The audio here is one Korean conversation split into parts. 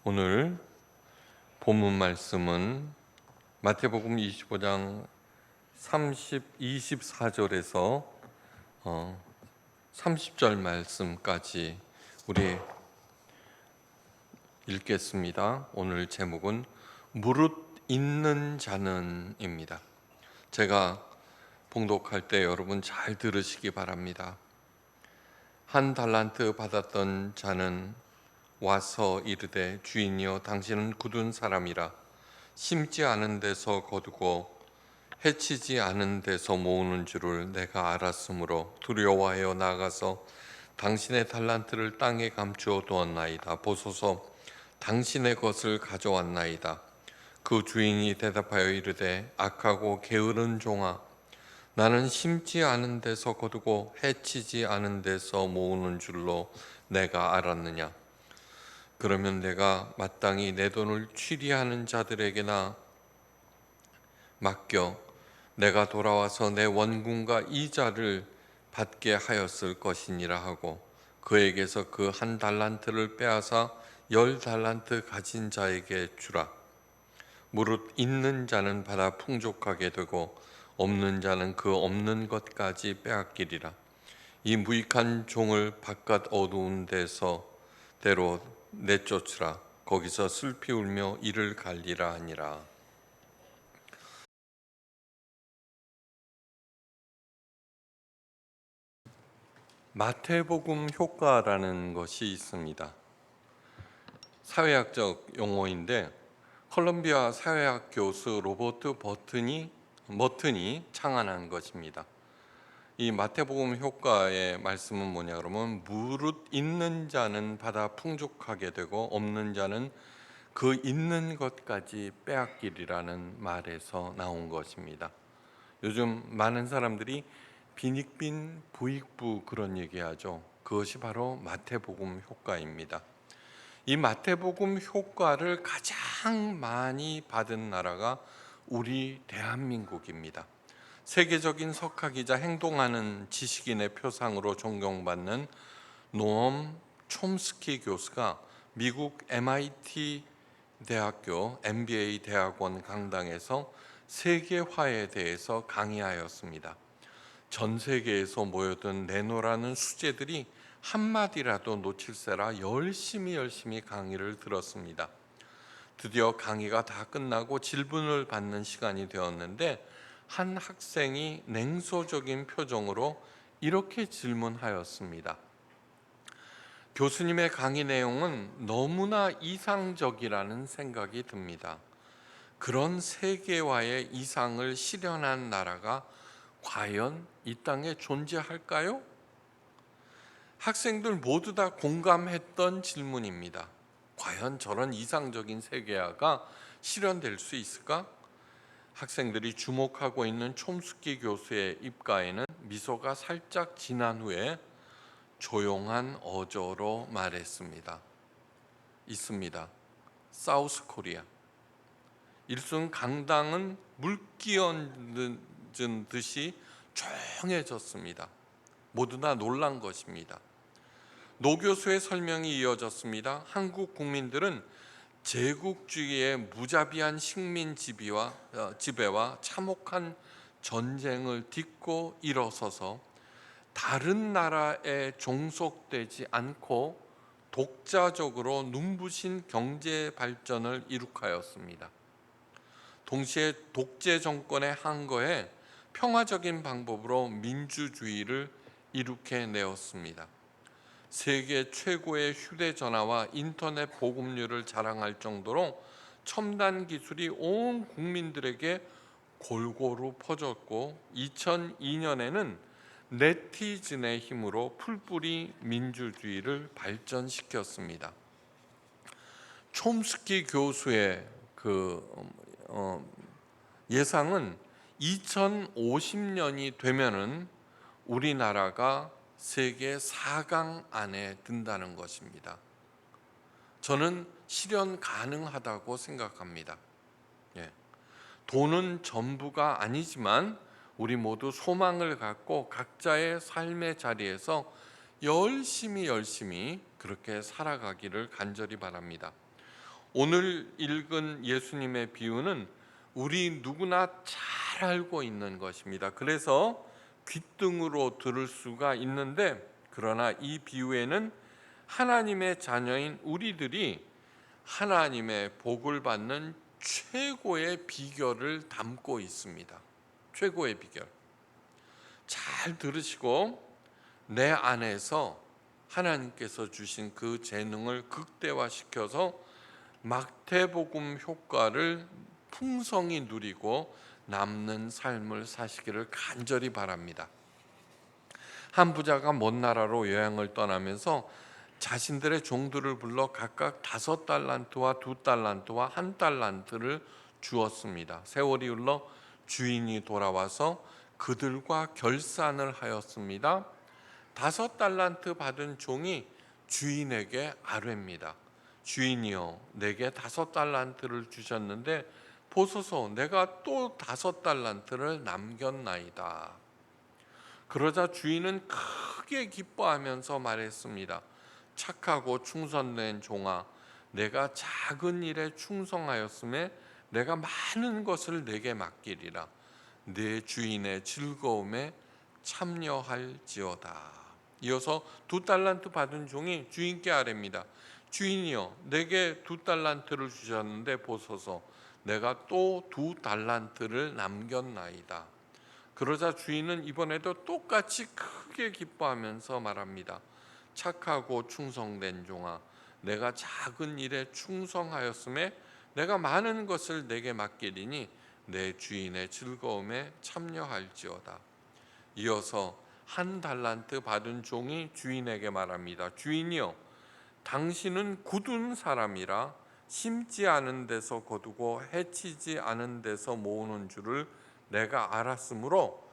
오늘 본문 말씀은 마태복음 25장 24절에서 30절 말씀까지 우리 읽겠습니다. 오늘 제목은 무릇 있는 자는입니다. 제가 봉독할 때 여러분 잘 들으시기 바랍니다. 한 달란트 받았던 자는 와서 이르되 주인이여 당신은 굳은 사람이라 심지 않은 데서 거두고 해치지 않은 데서 모으는 줄을 내가 알았으므로 두려워하여 나가서 당신의 달란트를 땅에 감추어 두었나이다. 보소서 당신의 것을 가져왔나이다. 그 주인이 대답하여 이르되 악하고 게으른 종아, 나는 심지 않은 데서 거두고 해치지 않은 데서 모으는 줄로 내가 알았느냐. 그러면 내가 마땅히 내 돈을 취리하는 자들에게나 맡겨 내가 돌아와서 내 원금과 이자를 받게 하였을 것이니라 하고 그에게서 그 한 달란트를 빼앗아 10달란트 가진 자에게 주라. 무릇 있는 자는 받아 풍족하게 되고 없는 자는 그 없는 것까지 빼앗기리라. 이 무익한 종을 바깥 어두운 데서 대로 내쫓으라. 거기서 슬피 울며 이를 갈리라 하니라. 마태복음 효과라는 것이 있습니다. 사회학적 용어인데 콜롬비아 사회학 교수 로버트 머튼이 창안한 것입니다. 이 마태복음 효과의 말씀은 뭐냐 그러면 무릇 있는 자는 받아 풍족하게 되고 없는 자는 그 있는 것까지 빼앗기리라는 말에서 나온 것입니다. 요즘 많은 사람들이 빈익빈 부익부 그런 얘기하죠. 그것이 바로 마태복음 효과입니다. 이 마태복음 효과를 가장 많이 받은 나라가 우리 대한민국입니다. 세계적인 석학이자 행동하는 지식인의 표상으로 존경받는 노엄 촘스키 교수가 미국 MIT 대학교 MBA 대학원 강당에서 세계화에 대해서 강의하였습니다. 전 세계에서 모여든 내노라는 수재들이 한마디라도 놓칠세라 열심히 강의를 들었습니다. 드디어 강의가 다 끝나고 질문을 받는 시간이 되었는데 한 학생이 냉소적인 표정으로 이렇게 질문하였습니다. 교수님의 강의 내용은 너무나 이상적이라는 생각이 듭니다. 그런 세계화의 이상을 실현한 나라가 과연 이 땅에 존재할까요? 학생들 모두 다 공감했던 질문입니다. 과연 저런 이상적인 세계화가 실현될 수 있을까? 학생들이 주목하고 있는 촘스키 교수의 입가에는 미소가 살짝 진한 후에 조용한 어조로 말했습니다. 있습니다. 사우스 코리아. 일순 강당은 물기얹은 듯이 조용해졌습니다. 모두 다 놀란 것입니다. 노 교수의 설명이 이어졌습니다. 한국 국민들은 제국주의의 무자비한 식민 지배와 참혹한 전쟁을 딛고 일어서서 다른 나라에 종속되지 않고 독자적으로 눈부신 경제 발전을 이룩하였습니다. 동시에 독재 정권의 항거에 평화적인 방법으로 민주주의를 이룩해내었습니다. 세계 최고의 휴대전화와 인터넷 보급률을 자랑할 정도로 첨단 기술이 온 국민들에게 골고루 퍼졌고 2002년에는 네티즌의 힘으로 풀뿌리 민주주의를 발전시켰습니다. 촘스키 교수의 예상은 2050년이 되면은 우리나라가 세계 4강 안에 든다는 것입니다. 저는 실현 가능하다고 생각합니다. 돈은 전부가 아니지만 우리 모두 소망을 갖고 각자의 삶의 자리에서 열심히 그렇게 살아가기를 간절히 바랍니다. 오늘 읽은 예수님의 비유는 우리 누구나 잘 알고 있는 것입니다. 그래서 귓등으로 들을 수가 있는데, 그러나 이 비유에는 하나님의 자녀인 우리들이 하나님의 복을 받는 최고의 비결을 담고 있습니다. 최고의 비결. 잘 들으시고 내 안에서 하나님께서 주신 그 재능을 극대화시켜서 마태복음 효과를 풍성히 누리고 남는 삶을 사시기를 간절히 바랍니다. 한 부자가 먼 나라로 여행을 떠나면서 자신들의 종들을 불러 각각 5달란트와 2달란트와 1달란트를 주었습니다. 세월이 흘러 주인이 돌아와서 그들과 결산을 하였습니다. 5달란트 받은 종이 주인에게 아뢰입니다. 주인이여, 내게 5달란트를 주셨는데 보소서, 내가 또 5달란트를 남겼나이다. 그러자 주인은 크게 기뻐하면서 말했습니다. 착하고 충성된 종아, 내가 작은 일에 충성하였음에 내가 많은 것을 내게 맡기리라. 내 주인의 즐거움에 참여할지어다. 이어서 2달란트 받은 종이 주인께 아뢰입니다. 주인이여, 내게 2달란트를 주셨는데 보소서, 내가 또 2달란트를 남겼나이다. 그러자 주인은 이번에도 똑같이 크게 기뻐하면서 말합니다. 착하고 충성된 종아, 내가 작은 일에 충성하였음에 내가 많은 것을 내게 맡기리니 내 주인의 즐거움에 참여할지어다. 이어서 1달란트 받은 종이 주인에게 말합니다. 주인이여, 당신은 굳은 사람이라 심지 않은 데서 거두고 해치지 않은 데서 모으는 줄을 내가 알았으므로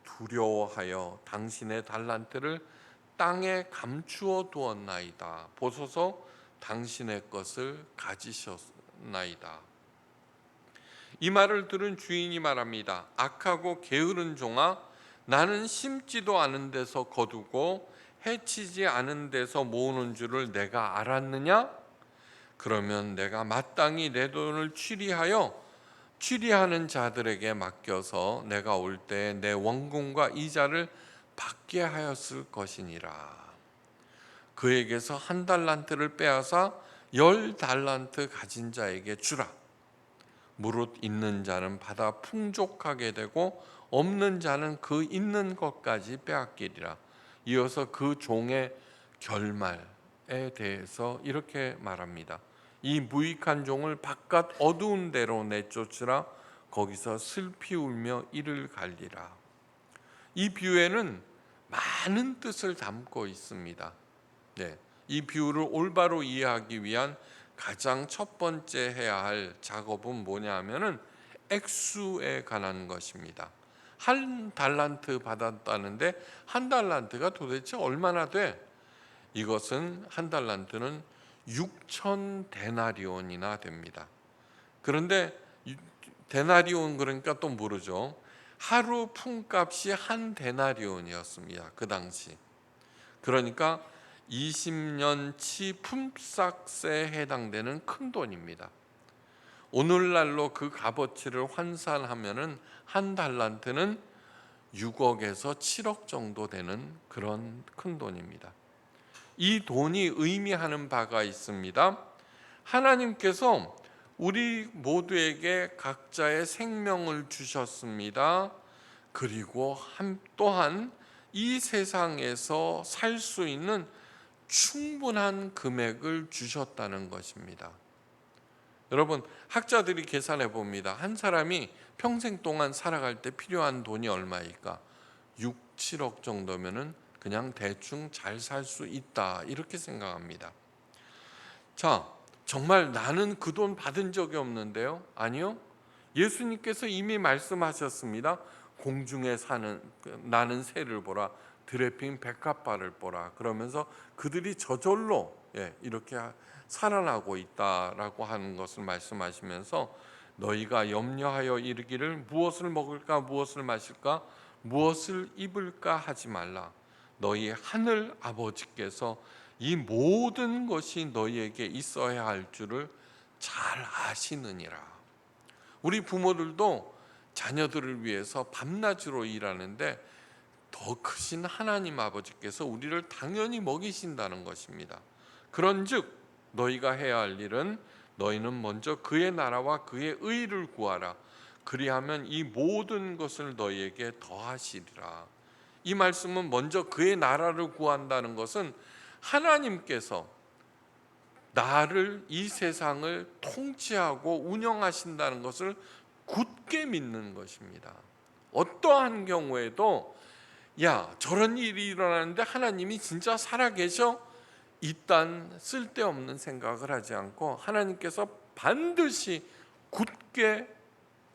두려워하여 당신의 달란트를 땅에 감추어 두었나이다. 보소서, 당신의 것을 가지셨나이다. 이 말을 들은 주인이 말합니다. 악하고 게으른 종아, 나는 심지도 않은 데서 거두고 해치지 않은 데서 모으는 줄을 내가 알았느냐? 그러면 내가 마땅히 내 돈을 취리하는 자들에게 맡겨서 내가 올 때 내 원금과 이자를 받게 하였을 것이니라. 그에게서 1달란트를 빼앗아 10달란트 가진 자에게 주라. 무릇 있는 자는 받아 풍족하게 되고 없는 자는 그 있는 것까지 빼앗기리라. 이어서 그 종의 결말에 대해서 이렇게 말합니다. 이 무익한 종을 바깥 어두운 데로 내쫓으라. 거기서 슬피 울며 이를 갈리라. 이 비유에는 많은 뜻을 담고 있습니다. 네, 이 비유를 올바로 이해하기 위한 가장 첫 번째 해야 할 작업은 뭐냐 하면은 액수에 관한 것입니다. 1달란트 받았다는데 1달란트가 도대체 얼마나 돼? 이것은 1달란트는 6천 데나리온이나 됩니다. 그런데 데나리온 그러니까 또 모르죠. 하루 품값이 1데나리온이었습니다. 그 당시. 그러니까 20년치 품삯에 해당되는 큰 돈입니다. 오늘날로 그 값어치를 환산하면은 1달란트는 6억에서 7억 정도 되는 그런 큰 돈입니다. 이 돈이 의미하는 바가 있습니다. 하나님께서 우리 모두에게 각자의 생명을 주셨습니다. 그리고 또한 이 세상에서 살 수 있는 충분한 금액을 주셨다는 것입니다. 여러분, 학자들이 계산해 봅니다. 한 사람이 평생 동안 살아갈 때 필요한 돈이 얼마일까? 6, 7억 정도면은 그냥 대충 잘 살 수 있다, 이렇게 생각합니다. 자, 정말 나는 그 돈 받은 적이 없는데요? 아니요. 예수님께서 이미 말씀하셨습니다. 공중에 나는 새를 보라, 들에 핀 백합발을 보라. 그러면서 그들이 저절로 이렇게 살아나고 있다라고 하는 것을 말씀하시면서 너희가 염려하여 이르기를 무엇을 먹을까, 무엇을 마실까, 무엇을 입을까 하지 말라. 너희 하늘 아버지께서 이 모든 것이 너희에게 있어야 할 줄을 잘 아시느니라. 우리 부모들도 자녀들을 위해서 밤낮으로 일하는데 더 크신 하나님 아버지께서 우리를 당연히 먹이신다는 것입니다. 그런즉 너희가 해야 할 일은 너희는 먼저 그의 나라와 그의 의를 구하라. 그리하면 이 모든 것을 너희에게 더하시리라. 이 말씀은 먼저 그의 나라를 구한다는 것은 하나님께서 나를, 이 세상을 통치하고 운영하신다는 것을 굳게 믿는 것입니다. 어떠한 경우에도 야, 저런 일이 일어나는데 하나님이 진짜 살아계셔? 이딴 쓸데없는 생각을 하지 않고 하나님께서 반드시 굳게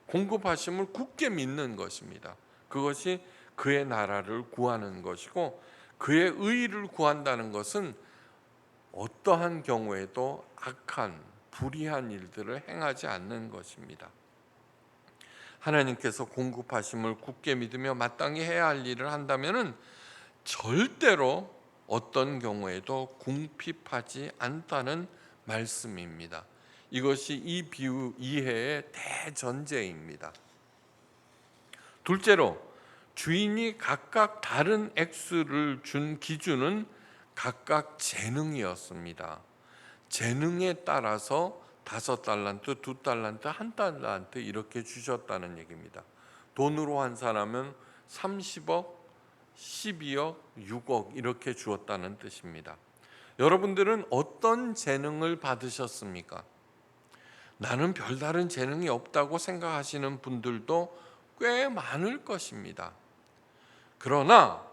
공급하심을 굳게 믿는 것입니다. 그것이 그의 나라를 구하는 것이고, 그의 의를 구한다는 것은 어떠한 경우에도 악한 불의한 일들을 행하지 않는 것입니다. 하나님께서 공급하심을 굳게 믿으며 마땅히 해야 할 일을 한다면은 절대로 어떤 경우에도 궁핍하지 않다는 말씀입니다. 이것이 이 비유 이해의 대전제입니다. 둘째로, 주인이 각각 다른 액수를 준 기준은 각각 재능이었습니다. 재능에 따라서 5달란트, 2달란트, 1달란트 이렇게 주셨다는 얘기입니다. 돈으로 환산하면 30억, 12억, 6억 이렇게 주었다는 뜻입니다. 여러분들은 어떤 재능을 받으셨습니까? 나는 별다른 재능이 없다고 생각하시는 분들도 꽤 많을 것입니다. 그러나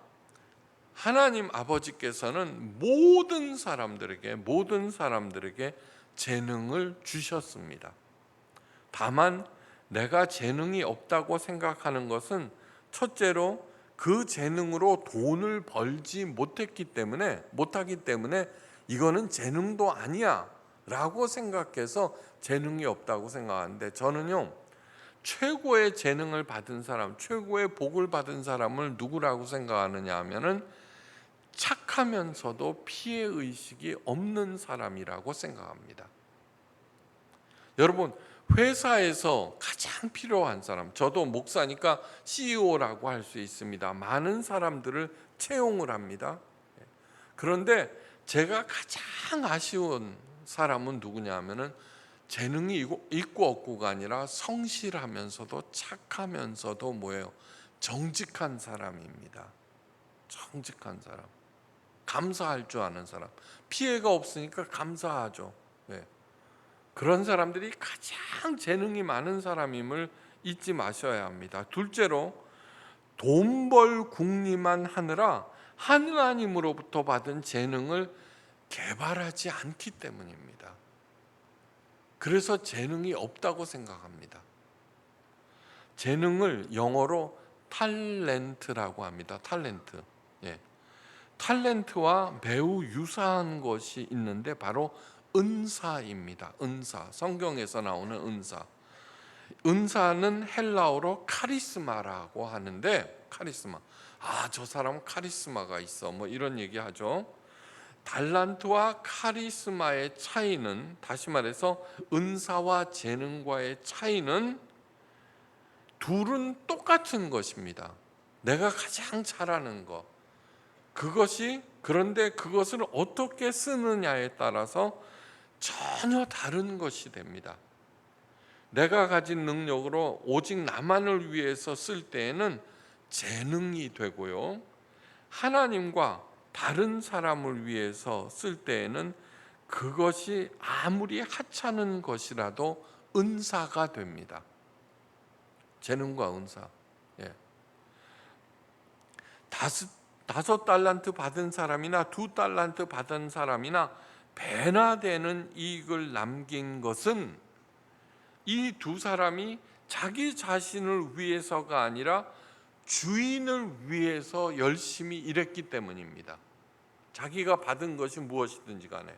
하나님 아버지께서는 모든 사람들에게 재능을 주셨습니다. 다만 내가 재능이 없다고 생각하는 것은 첫째로 그 재능으로 돈을 벌지 못하기 때문에 이거는 재능도 아니야 라고 생각해서 재능이 없다고 생각하는데, 저는요, 최고의 재능을 받은 사람, 최고의 복을 받은 사람을 누구라고 생각하느냐 하면은 착하면서도 피해의식이 없는 사람이라고 생각합니다. 여러분, 회사에서 가장 필요한 사람, 저도 목사니까 CEO라고 할 수 있습니다. 많은 사람들을 채용을 합니다. 그런데 제가 가장 아쉬운 사람은 누구냐 하면은 재능이 있고 없고가 아니라 성실하면서도 착하면서도 뭐예요? 정직한 사람입니다. 정직한 사람, 감사할 줄 아는 사람, 피해가 없으니까 감사하죠. 네. 그런 사람들이 가장 재능이 많은 사람임을 잊지 마셔야 합니다. 둘째로, 돈 벌 궁리만 하느라 하나님으로부터 받은 재능을 개발하지 않기 때문입니다. 그래서 재능이 없다고 생각합니다. 재능을 영어로 탤런트라고 합니다. 탤런트. 예. 탤런트와 매우 유사한 것이 있는데 바로 은사입니다. 은사. 성경에서 나오는 은사. 은사는 헬라어로 카리스마라고 하는데, 카리스마. 저 사람은 카리스마가 있어. 뭐 이런 얘기 하죠. 달란트와 카리스마의 차이는, 다시 말해서 은사와 재능과의 차이는 둘은 똑같은 것입니다. 내가 가장 잘하는 것. 그런데 그것을 어떻게 쓰느냐에 따라서 전혀 다른 것이 됩니다. 내가 가진 능력으로 오직 나만을 위해서 쓸 때에는 재능이 되고요, 하나님과 다른 사람을 위해서 쓸 때에는 그것이 아무리 하찮은 것이라도 은사가 됩니다. 재능과 은사. 예. 5달란트 받은 사람이나 2달란트 받은 사람이나 배나 되는 이익을 남긴 것은 이 두 사람이 자기 자신을 위해서가 아니라 주인을 위해서 열심히 일했기 때문입니다. 자기가 받은 것이 무엇이든지 간에.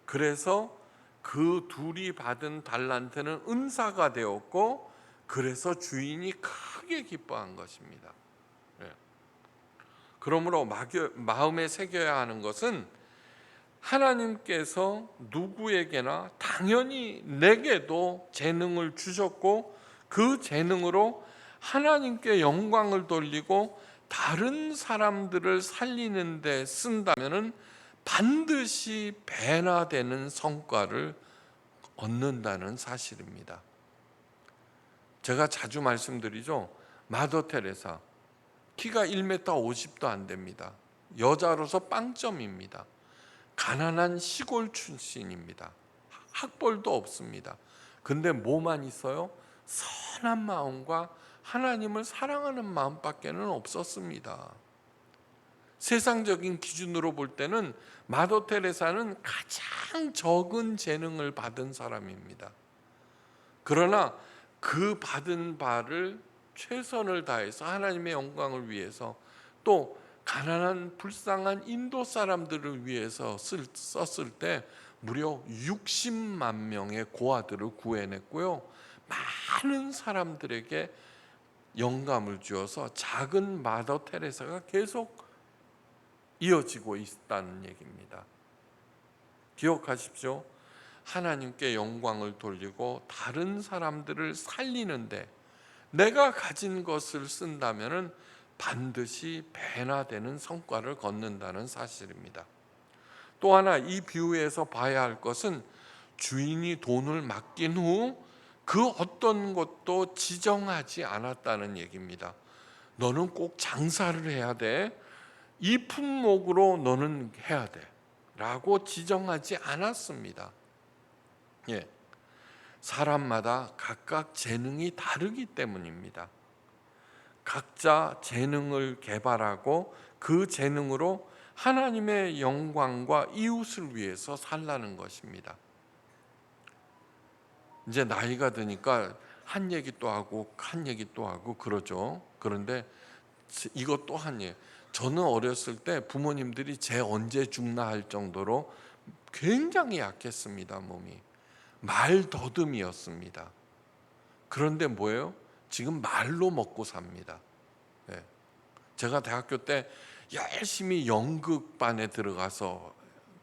그래서 그 둘이 받은 달란트는 은사가 되었고, 그래서 주인이 크게 기뻐한 것입니다. 그러므로 마음에 새겨야 하는 것은 하나님께서 누구에게나 당연히 내게도 재능을 주셨고 그 재능으로 하나님께 영광을 돌리고 다른 사람들을 살리는 데 쓴다면은 반드시 배나 되는 성과를 얻는다는 사실입니다. 제가 자주 말씀드리죠. 마더 테레사 키가 1m 50도 안 됩니다. 여자로서 빵점입니다. 가난한 시골 출신입니다. 학벌도 없습니다. 근데 뭐만 있어요? 선한 마음과 하나님을 사랑하는 마음밖에는 없었습니다. 세상적인 기준으로 볼 때는 마더 테레사는 가장 적은 재능을 받은 사람입니다. 그러나 그 받은 바를 최선을 다해서 하나님의 영광을 위해서 또 가난한 불쌍한 인도 사람들을 위해서 썼을 때 무려 60만 명의 고아들을 구해냈고요. 많은 사람들에게 영감을 주어서 작은 마더 테레사가 계속 이어지고 있다는 얘기입니다. 기억하십시오. 하나님께 영광을 돌리고 다른 사람들을 살리는데 내가 가진 것을 쓴다면 반드시 배나 되는 성과를 거둔다는 사실입니다. 또 하나 이 비유에서 봐야 할 것은 주인이 돈을 맡긴 후 그 어떤 것도 지정하지 않았다는 얘기입니다. 너는 꼭 장사를 해야 돼. 이 품목으로 너는 해야 돼. 라고 지정하지 않았습니다. 예. 사람마다 각각 재능이 다르기 때문입니다. 각자 재능을 개발하고 그 재능으로 하나님의 영광과 이웃을 위해서 살라는 것입니다. 이제 나이가 드니까 한 얘기 또 하고 한 얘기 또 하고 그러죠. 그런데 이것 또한 예. 저는 어렸을 때 부모님들이 쟤 언제 죽나 할 정도로 굉장히 약했습니다. 몸이 말 더듬이었습니다. 그런데 뭐예요? 지금 말로 먹고 삽니다. 예. 제가 대학교 때 열심히 연극반에 들어가서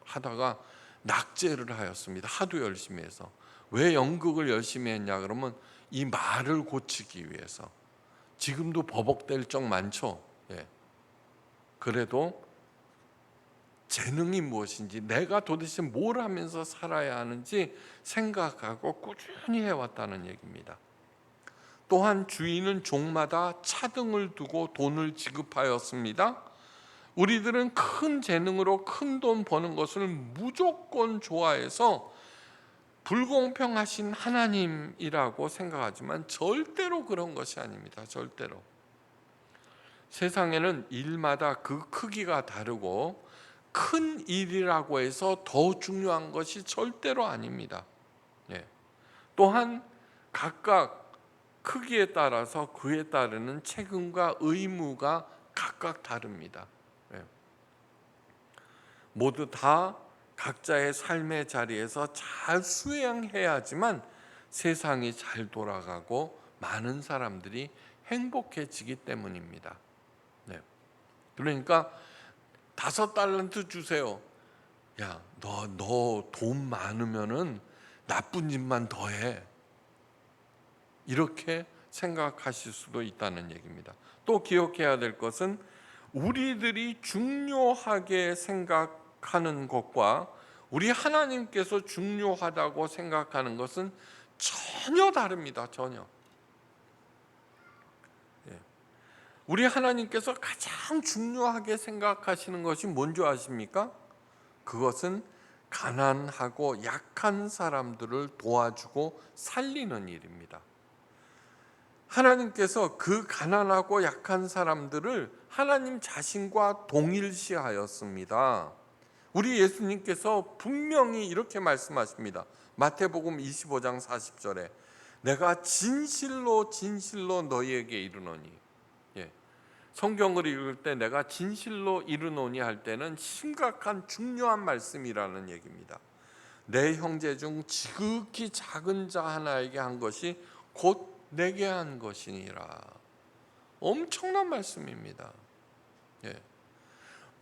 하다가 낙제를 하였습니다. 하도 열심히 해서. 왜 연극을 열심히 했냐 그러면 이 말을 고치기 위해서. 지금도 버벅댈 적 많죠. 예. 그래도 재능이 무엇인지 내가 도대체 뭘 하면서 살아야 하는지 생각하고 꾸준히 해왔다는 얘기입니다. 또한 주인은 종마다 차등을 두고 돈을 지급하였습니다. 우리들은 큰 재능으로 큰 돈 버는 것을 무조건 좋아해서 불공평하신 하나님이라고 생각하지만 절대로 그런 것이 아닙니다. 절대로. 세상에는 일마다 그 크기가 다르고 큰 일이라고 해서 더 중요한 것이 절대로 아닙니다. 예. 또한 각각 크기에 따라서 그에 따르는 책임과 의무가 각각 다릅니다. 예. 모두 다 각자의 삶의 자리에서 잘 수행해야지만 세상이 잘 돌아가고 많은 사람들이 행복해지기 때문입니다. 네. 그러니까 5달란트 주세요. 야, 너 돈 많으면은 나쁜 짓만 더 해. 이렇게 생각하실 수도 있다는 얘기입니다. 또 기억해야 될 것은 우리들이 중요하게 생각하는 것과 우리 하나님께서 중요하다고 생각하는 것은 전혀 다릅니다. 전혀. 우리 하나님께서 가장 중요하게 생각하시는 것이 뭔지 아십니까? 그것은 가난하고 약한 사람들을 도와주고 살리는 일입니다. 하나님께서 그 가난하고 약한 사람들을 하나님 자신과 동일시하였습니다. 우리 예수님께서 분명히 이렇게 말씀하십니다. 마태복음 25장 40절에 내가 진실로 진실로 너희에게 이르노니, 예. 성경을 읽을 때 내가 진실로 이르노니 할 때는 심각한 중요한 말씀이라는 얘기입니다. 내 형제 중 지극히 작은 자 하나에게 한 것이 곧 내게 한 것이니라. 엄청난 말씀입니다. 예.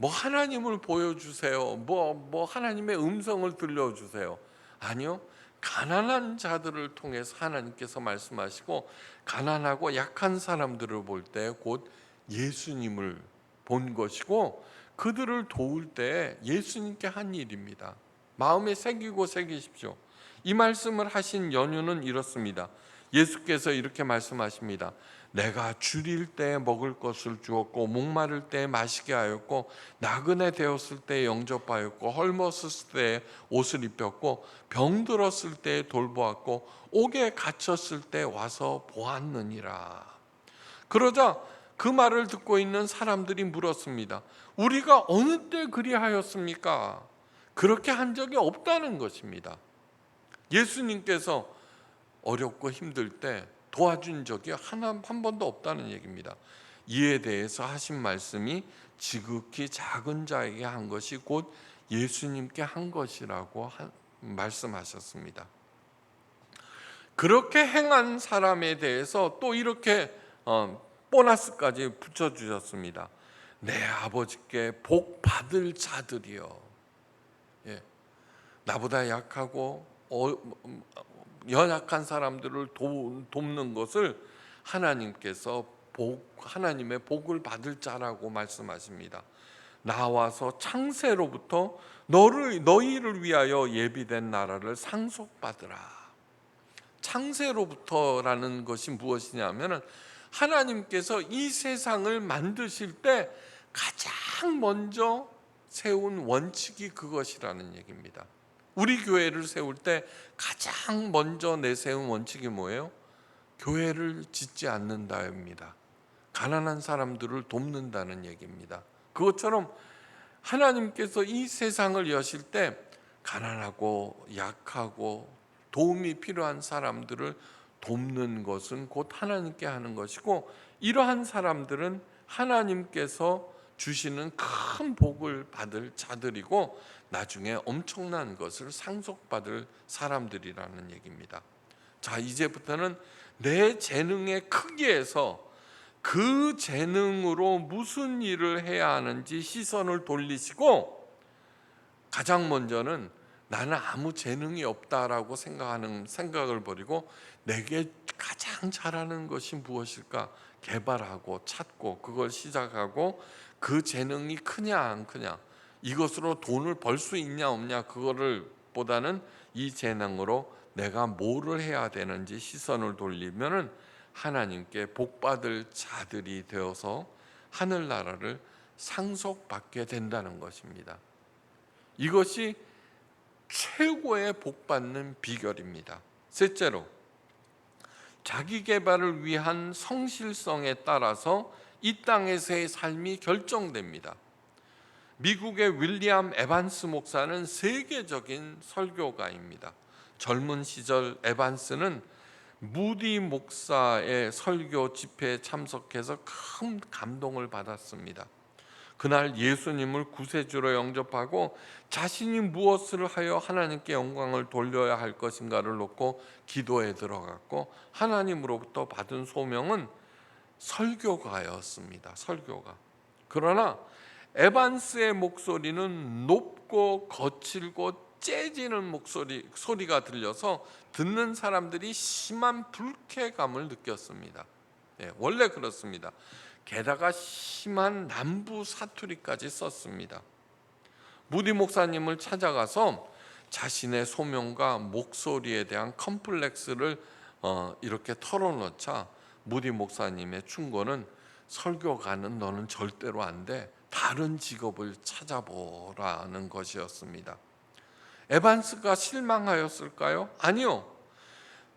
뭐 하나님을 보여주세요. 뭐 하나님의 음성을 들려주세요. 아니요. 가난한 자들을 통해서 하나님께서 말씀하시고, 가난하고 약한 사람들을 볼 때 곧 예수님을 본 것이고, 그들을 도울 때 예수님께 한 일입니다. 마음에 새기고 새기십시오. 이 말씀을 하신 연유는 이렇습니다. 예수께서 이렇게 말씀하십니다. 내가 줄일 때 먹을 것을 주었고, 목마를 때 마시게 하였고, 나그네 되었을 때 영접하였고, 헐벗었을 때 옷을 입혔고, 병들었을 때 돌보았고, 옥에 갇혔을 때 와서 보았느니라. 그러자 그 말을 듣고 있는 사람들이 물었습니다. 우리가 어느 때 그리하였습니까? 그렇게 한 적이 없다는 것입니다. 예수님께서 어렵고 힘들 때 도와준 적이 한 번도 없다는 얘기입니다. 이에 대해서 하신 말씀이 지극히 작은 자에게 한 것이 곧 예수님께 한 것이라고 말씀하셨습니다. 그렇게 행한 사람에 대해서 또 이렇게 보너스까지 붙여주셨습니다. 내 아버지께 복 받을 자들이요. 예, 나보다 약하고 연약한 사람들을 돕는 것을 하나님께서 하나님의 복을 받을 자라고 말씀하십니다. 나와서 창세로부터 너희를 위하여 예비된 나라를 상속받으라. 창세로부터라는 것이 무엇이냐면 하나님께서 이 세상을 만드실 때 가장 먼저 세운 원칙이 그것이라는 얘기입니다. 우리 교회를 세울 때 가장 먼저 내세운 원칙이 뭐예요? 교회를 짓지 않는다입니다. 가난한 사람들을 돕는다는 얘기입니다. 그것처럼 하나님께서 이 세상을 여실 때 가난하고 약하고 도움이 필요한 사람들을 돕는 것은 곧 하나님께 하는 것이고, 이러한 사람들은 하나님께서 주시는 큰 복을 받을 자들이고 나중에 엄청난 것을 상속받을 사람들이라는 얘기입니다. 자, 이제부터는 내 재능의 크기에서 그 재능으로 무슨 일을 해야 하는지 시선을 돌리시고, 가장 먼저는 나는 아무 재능이 없다라고 생각하는 생각을 버리고 내게 가장 잘하는 것이 무엇일까 개발하고 찾고 그걸 시작하고, 그 재능이 크냐 안 크냐, 이것으로 돈을 벌 수 있냐 없냐, 그거를 보다는 이 재능으로 내가 뭐를 해야 되는지 시선을 돌리면은 하나님께 복받을 자들이 되어서 하늘나라를 상속받게 된다는 것입니다. 이것이 최고의 복받는 비결입니다. 셋째로, 자기 개발을 위한 성실성에 따라서 이 땅에서의 삶이 결정됩니다. 미국의 윌리엄 에반스 목사는 세계적인 설교가입니다. 젊은 시절 에반스는 무디 목사의 설교 집회에 참석해서 큰 감동을 받았습니다. 그날 예수님을 구세주로 영접하고 자신이 무엇을 하여 하나님께 영광을 돌려야 할 것인가를 놓고 기도에 들어갔고, 하나님으로부터 받은 소명은 설교가였습니다. 설교가. 그러나 에반스의 목소리는 높고 거칠고 째지는 소리가 들려서 듣는 사람들이 심한 불쾌감을 느꼈습니다. 원래 그렇습니다. 게다가 심한 남부 사투리까지 썼습니다. 무디 목사님을 찾아가서 자신의 소명과 목소리에 대한 컴플렉스를 이렇게 털어놓자 무디 목사님의 충고는, 설교가는 너는 절대로 안 돼, 다른 직업을 찾아보라는 것이었습니다. 에반스가 실망하였을까요? 아니요.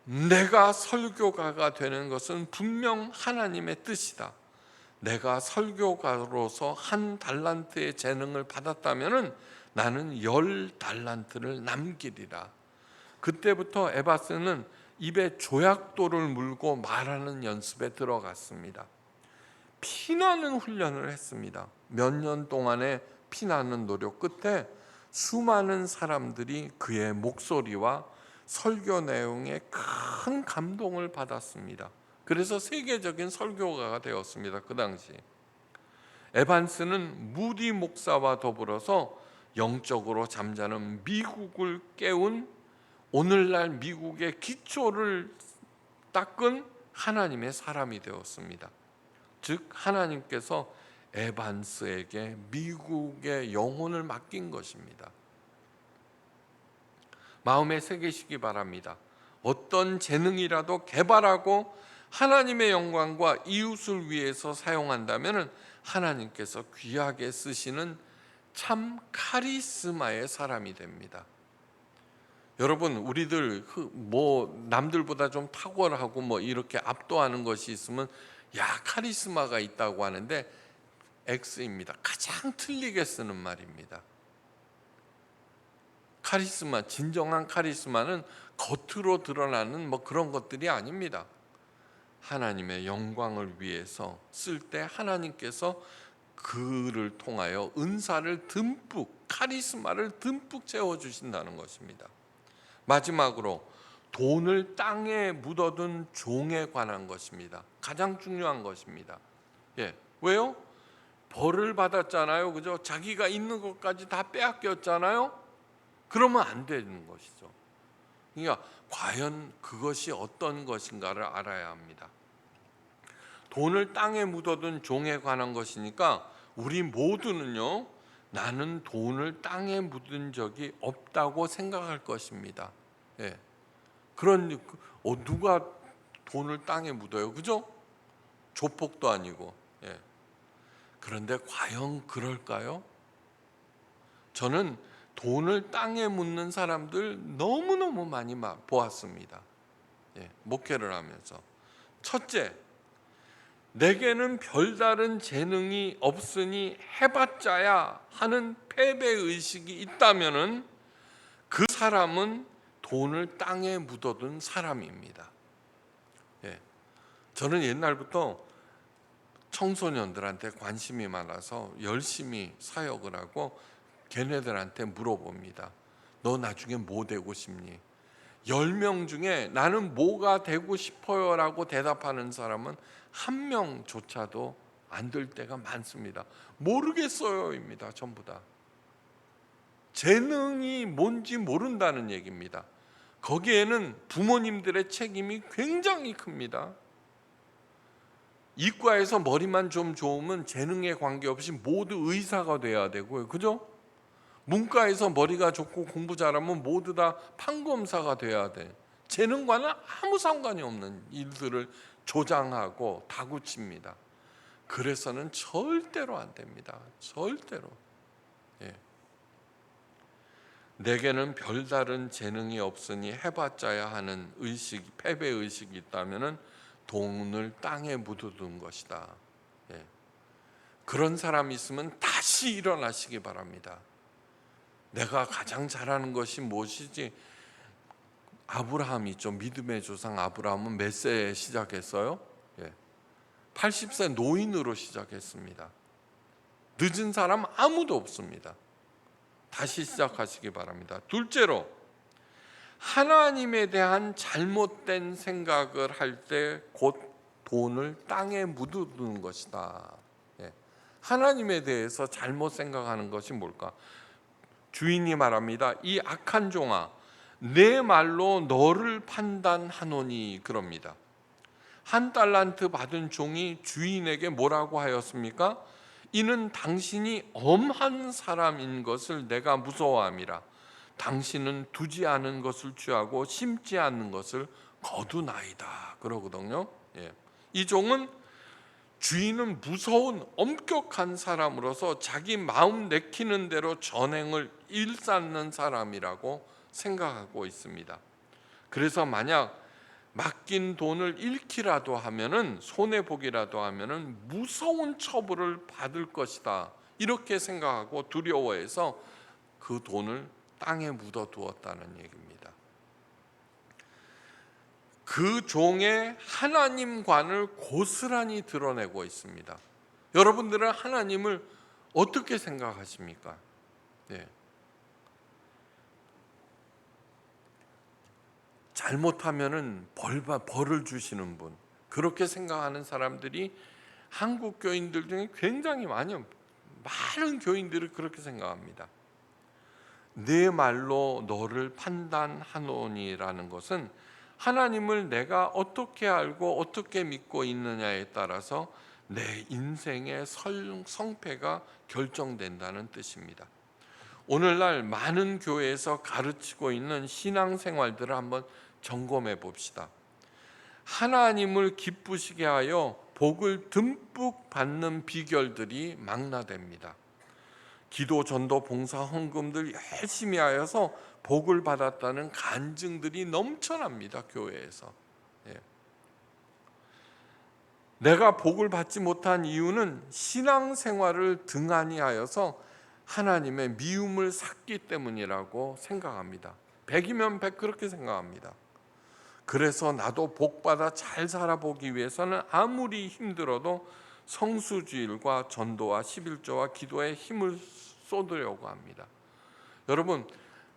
내가 설교가가 되는 것은 분명 하나님의 뜻이다. 내가 설교가로서 한 달란트의 재능을 받았다면 나는 10달란트를 남기리라. 그때부터 에바스는 입에 조약돌을 물고 말하는 연습에 들어갔습니다. 피나는 훈련을 했습니다. 몇 년 동안의 피나는 노력 끝에 수많은 사람들이 그의 목소리와 설교 내용에 큰 감동을 받았습니다. 그래서 세계적인 설교가가 되었습니다. 그 당시 에반스는 무디 목사와 더불어서 영적으로 잠자는 미국을 깨운, 오늘날 미국의 기초를 닦은 하나님의 사람이 되었습니다. 즉 하나님께서 에반스에게 미국의 영혼을 맡긴 것입니다. 마음에 새기시기 바랍니다. 어떤 재능이라도 개발하고 하나님의 영광과 이웃을 위해서 사용한다면 하나님께서 귀하게 쓰시는 참 카리스마의 사람이 됩니다. 여러분, 우리들 남들보다 좀 탁월하고 이렇게 압도하는 것이 있으면 카리스마가 있다고 하는데 X입니다. 가장 틀리게 쓰는 말입니다. 카리스마, 진정한 카리스마는 겉으로 드러나는 그런 것들이 아닙니다. 하나님의 영광을 위해서 쓸 때 하나님께서 그를 통하여 은사를 듬뿍, 카리스마를 듬뿍 채워주신다는 것입니다. 마지막으로 돈을 땅에 묻어둔 종에 관한 것입니다. 가장 중요한 것입니다. 왜요? 벌을 받았잖아요. 그죠? 자기가 있는 것까지 다 빼앗겼잖아요. 그러면 안 되는 것이죠. 그러니까 과연 그것이 어떤 것인가를 알아야 합니다. 돈을 땅에 묻어둔 종에 관한 것이니까 우리 모두는요, 나는 돈을 땅에 묻은 적이 없다고 생각할 것입니다. 누가 돈을 땅에 묻어요, 그죠? 조폭도 아니고. 그런데 과연 그럴까요? 저는 돈을 땅에 묻는 사람들 너무너무 많이 보았습니다. 목회를 하면서. 첫째, 내게는 별다른 재능이 없으니 해봤자야 하는 패배의식이 있다면 그 사람은 돈을 땅에 묻어둔 사람입니다. 저는 옛날부터 청소년들한테 관심이 많아서 열심히 사역을 하고 걔네들한테 물어봅니다. 너 나중에 뭐 되고 싶니? 10명 중에 나는 뭐가 되고 싶어요 라고 대답하는 사람은 한 명조차도 안 될 때가 많습니다. 모르겠어요 입니다. 전부 다. 재능이 뭔지 모른다는 얘기입니다. 거기에는 부모님들의 책임이 굉장히 큽니다. 이과에서 머리만 좀 좋으면 재능에 관계없이 모두 의사가 돼야 되고요. 그죠? 문과에서 머리가 좋고 공부 잘하면 모두 다 판검사가 돼야 돼. 재능과는 아무 상관이 없는 일들을 조장하고 다구칩니다. 그래서는 절대로 안 됩니다. 절대로. 내게는 별다른 재능이 없으니 해봤자야 하는 패배의식이 있다면 돈을 땅에 묻어둔 것이다. 그런 사람이 있으면 다시 일어나시기 바랍니다. 내가 가장 잘하는 것이 무엇이지? 아브라함이 좀 믿음의 조상 아브라함은 몇 세에 시작했어요? 80세 노인으로 시작했습니다. 늦은 사람 아무도 없습니다. 다시 시작하시기 바랍니다. 둘째로, 하나님에 대한 잘못된 생각을 할 때 곧 돈을 땅에 묻어두는 것이다. 하나님에 대해서 잘못 생각하는 것이 뭘까? 주인이 말합니다. 이 악한 종아, 내 말로 너를 판단하노니, 그럽니다. 1달란트 받은 종이 주인에게 뭐라고 하였습니까? 이는 당신이 엄한 사람인 것을 내가 무서워함이라. 당신은 두지 않은 것을 취하고 심지 않는 것을 거두나이다. 그러거든요. 이 종은 주인은 무서운 엄격한 사람으로서 자기 마음 내키는 대로 전행을 일삼는 사람이라고 생각하고 있습니다. 그래서 만약 맡긴 돈을 잃기라도 하면은, 손해보기라도 하면은 무서운 처벌을 받을 것이다, 이렇게 생각하고 두려워해서 그 돈을 땅에 묻어두었다는 얘기입니다. 그 종의 하나님관을 고스란히 드러내고 있습니다. 여러분들은 하나님을 어떻게 생각하십니까? 잘못하면은 벌을 주시는 분, 그렇게 생각하는 사람들이 한국 교인들 중에 굉장히 많은 교인들이 그렇게 생각합니다. 내 말로 너를 판단하노니라는 것은 하나님을 내가 어떻게 알고 어떻게 믿고 있느냐에 따라서 내 인생의 성패가 결정된다는 뜻입니다. 오늘날 많은 교회에서 가르치고 있는 신앙생활들을 한번 점검해 봅시다. 하나님을 기쁘시게 하여 복을 듬뿍 받는 비결들이 망라됩니다. 기도, 전도, 봉사, 헌금들 열심히 하여서 복을 받았다는 간증들이 넘쳐납니다. 교회에서. 예. 내가 복을 받지 못한 이유는 신앙생활을 등한히 하여서 하나님의 미움을 샀기 때문이라고 생각합니다. 100이면 100 그렇게 생각합니다. 그래서 나도 복받아 잘 살아보기 위해서는 아무리 힘들어도 성수주일과 전도와 11조와 기도에 힘을 쏟으려고 합니다. 여러분,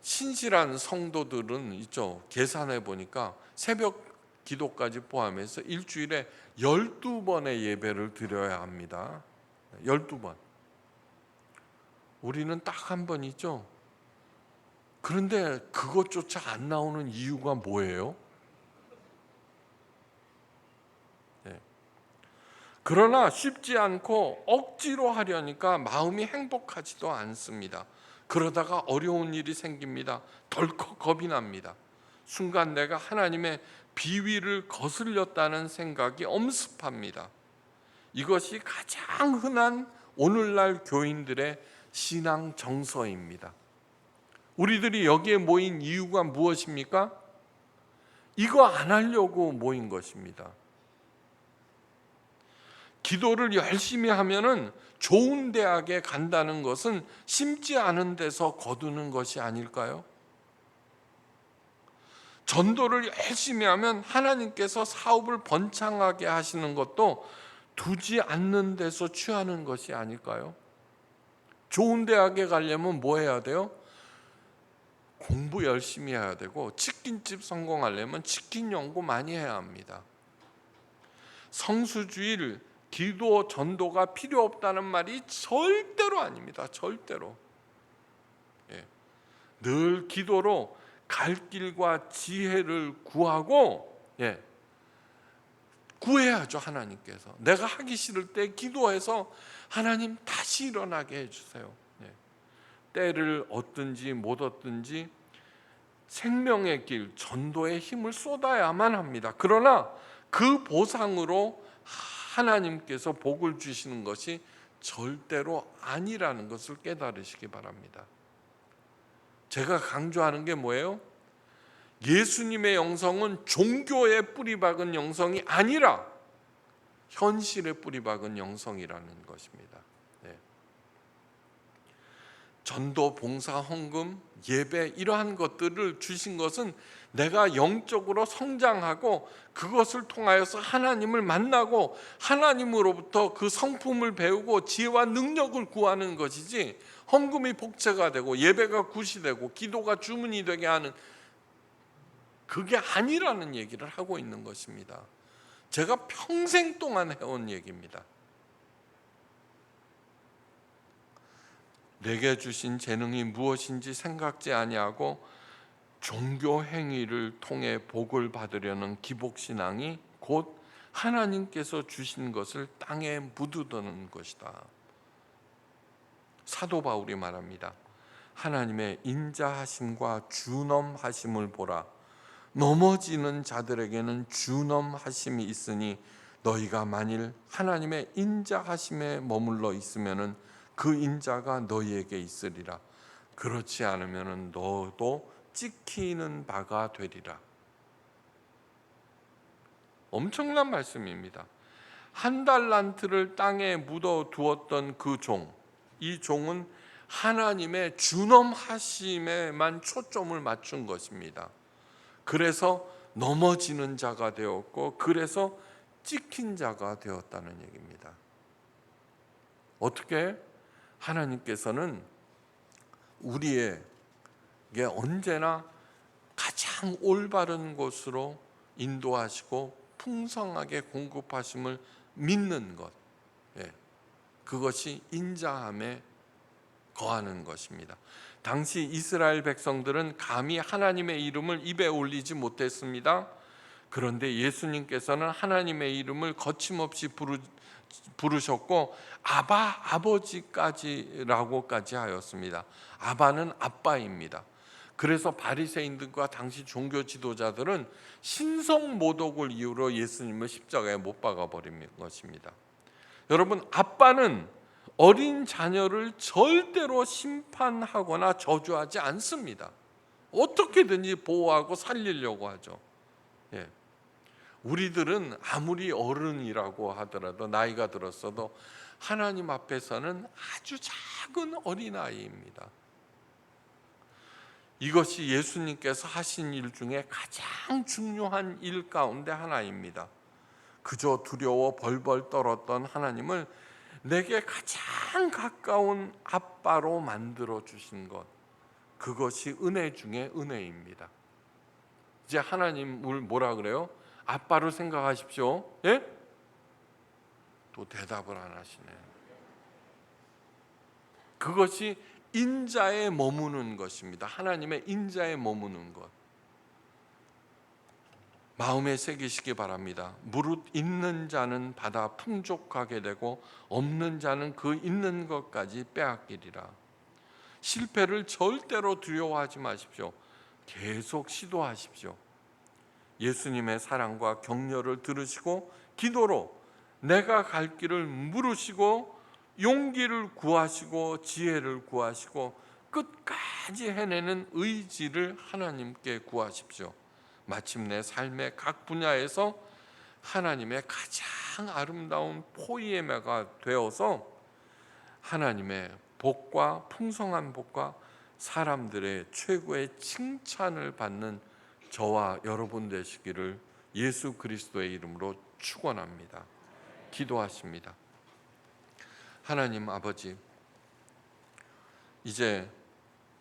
신실한 성도들은 있죠. 계산해 보니까 새벽 기도까지 포함해서 일주일에 12번의 예배를 드려야 합니다. 12번. 우리는 딱 한 번 있죠. 그런데 그것조차 안 나오는 이유가 뭐예요? 그러나 쉽지 않고 억지로 하려니까 마음이 행복하지도 않습니다. 그러다가 어려운 일이 생깁니다. 덜컥 겁이 납니다. 순간 내가 하나님의 비위를 거슬렸다는 생각이 엄습합니다. 이것이 가장 흔한 오늘날 교인들의 신앙 정서입니다. 우리들이 여기에 모인 이유가 무엇입니까? 이거 안 하려고 모인 것입니다. 기도를 열심히 하면은 좋은 대학에 간다는 것은 심지 않은 데서 거두는 것이 아닐까요? 전도를 열심히 하면 하나님께서 사업을 번창하게 하시는 것도 두지 않는 데서 취하는 것이 아닐까요? 좋은 대학에 가려면 뭐 해야 돼요? 공부 열심히 해야 되고, 치킨집 성공하려면 치킨 연구 많이 해야 합니다. 성수주일, 기도, 전도가 필요 없다는 말이 절대로 아닙니다. 절대로. 늘 기도로 갈 길과 지혜를 구하고, 구해야죠. 하나님께서 내가 하기 싫을 때 기도해서 하나님 다시 일어나게 해주세요. 때를 얻든지 못 얻든지 생명의 길, 전도의 힘을 쏟아야만 합니다. 그러나 그 보상으로 하나님께서 복을 주시는 것이 절대로 아니라는 것을 깨달으시기 바랍니다. 제가 강조하는 게 뭐예요? 예수님의 영성은 종교에 뿌리박은 영성이 아니라 현실에 뿌리박은 영성이라는 것입니다. 전도, 봉사, 헌금, 예배 이러한 것들을 주신 것은 내가 영적으로 성장하고 그것을 통하여서 하나님을 만나고 하나님으로부터 그 성품을 배우고 지혜와 능력을 구하는 것이지, 헌금이 복채가 되고 예배가 굿이 되고 기도가 주문이 되게 하는, 그게 아니라는 얘기를 하고 있는 것입니다. 제가 평생 동안 해온 얘기입니다. 내게 주신 재능이 무엇인지 생각지 아니하고 종교 행위를 통해 복을 받으려는 기복신앙이 곧 하나님께서 주신 것을 땅에 묻어두는 것이다. 사도 바울이 말합니다. 하나님의 인자하심과 준엄하심을 보라. 넘어지는 자들에게는 준엄하심이 있으니 너희가 만일 하나님의 인자하심에 머물러 있으면은 그 인자가 너희에게 있으리라. 그렇지 않으면 너도 찍히는 바가 되리라. 엄청난 말씀입니다. 한 달란트를 땅에 묻어 두었던 그 종, 이 종은 하나님의 준엄하심에만 초점을 맞춘 것입니다. 그래서 넘어지는 자가 되었고, 그래서 찍힌 자가 되었다는 얘기입니다. 어떻게? 하나님께서는 우리에게 언제나 가장 올바른 곳으로 인도하시고 풍성하게 공급하심을 믿는 것, 예, 그것이 인자함에 거하는 것입니다. 당시 이스라엘 백성들은 감히 하나님의 이름을 입에 올리지 못했습니다. 그런데 예수님께서는 하나님의 이름을 거침없이 부르셨고 아바, 아버지까지라고까지 하였습니다. 아바는 아빠입니다. 그래서 바리새인들과 당시 종교 지도자들은 신성 모독을 이유로 예수님을 십자가에 못 박아 버린 것입니다. 여러분, 아빠는 어린 자녀를 절대로 심판하거나 저주하지 않습니다. 어떻게든지 보호하고 살리려고 하죠. 예. 우리들은 아무리 어른이라고 하더라도, 나이가 들었어도 하나님 앞에서는 아주 작은 어린아이입니다. 이것이 예수님께서 하신 일 중에 가장 중요한 일 가운데 하나입니다. 그저 두려워 벌벌 떨었던 하나님을 내게 가장 가까운 아빠로 만들어 주신 것, 그것이 은혜 중에 은혜입니다. 이제 하나님을 뭐라 그래요? 아빠로 생각하십시오. 예? 또 대답을 안 하시네. 그것이 인자에 머무는 것입니다. 하나님의 인자에 머무는 것. 마음에 새기시기 바랍니다. 무릇 있는 자는 받아 풍족하게 되고 없는 자는 그 있는 것까지 빼앗기리라. 실패를 절대로 두려워하지 마십시오. 계속 시도하십시오. 예수님의 사랑과 격려를 들으시고 기도로 내가 갈 길을 물으시고 용기를 구하시고 지혜를 구하시고 끝까지 해내는 의지를 하나님께 구하십시오. 마침내 삶의 각 분야에서 하나님의 가장 아름다운 포이에마가 되어서 하나님의 복과 풍성한 복과 사람들의 최고의 칭찬을 받는 저와 여러분 되시기를 예수 그리스도의 이름으로 축원합니다. 기도하십니다. 하나님 아버지, 이제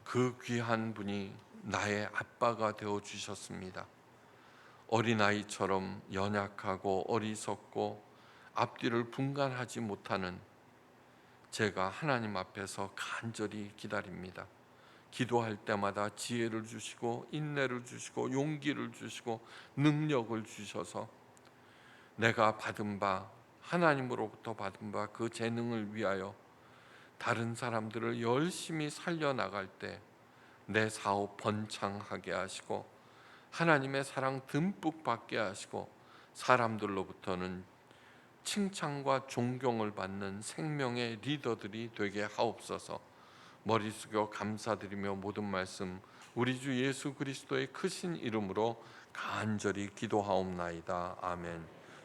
그 귀한 분이 나의 아빠가 되어 주셨습니다. 어린아이처럼 연약하고 어리석고 앞뒤를 분간하지 못하는 제가 하나님 앞에서 간절히 기다립니다. 기도할 때마다 지혜를 주시고 인내를 주시고 용기를 주시고 능력을 주셔서 내가 받은 바, 하나님으로부터 받은 바 그 재능을 위하여 다른 사람들을 열심히 살려나갈 때 내 사업 번창하게 하시고 하나님의 사랑 듬뿍 받게 하시고 사람들로부터는 칭찬과 존경을 받는 생명의 리더들이 되게 하옵소서. 머리 숙여 감사드리며 모든 말씀 우리 주 예수 그리스도의 크신 이름으로 간절히 기도하옵나이다. 아멘.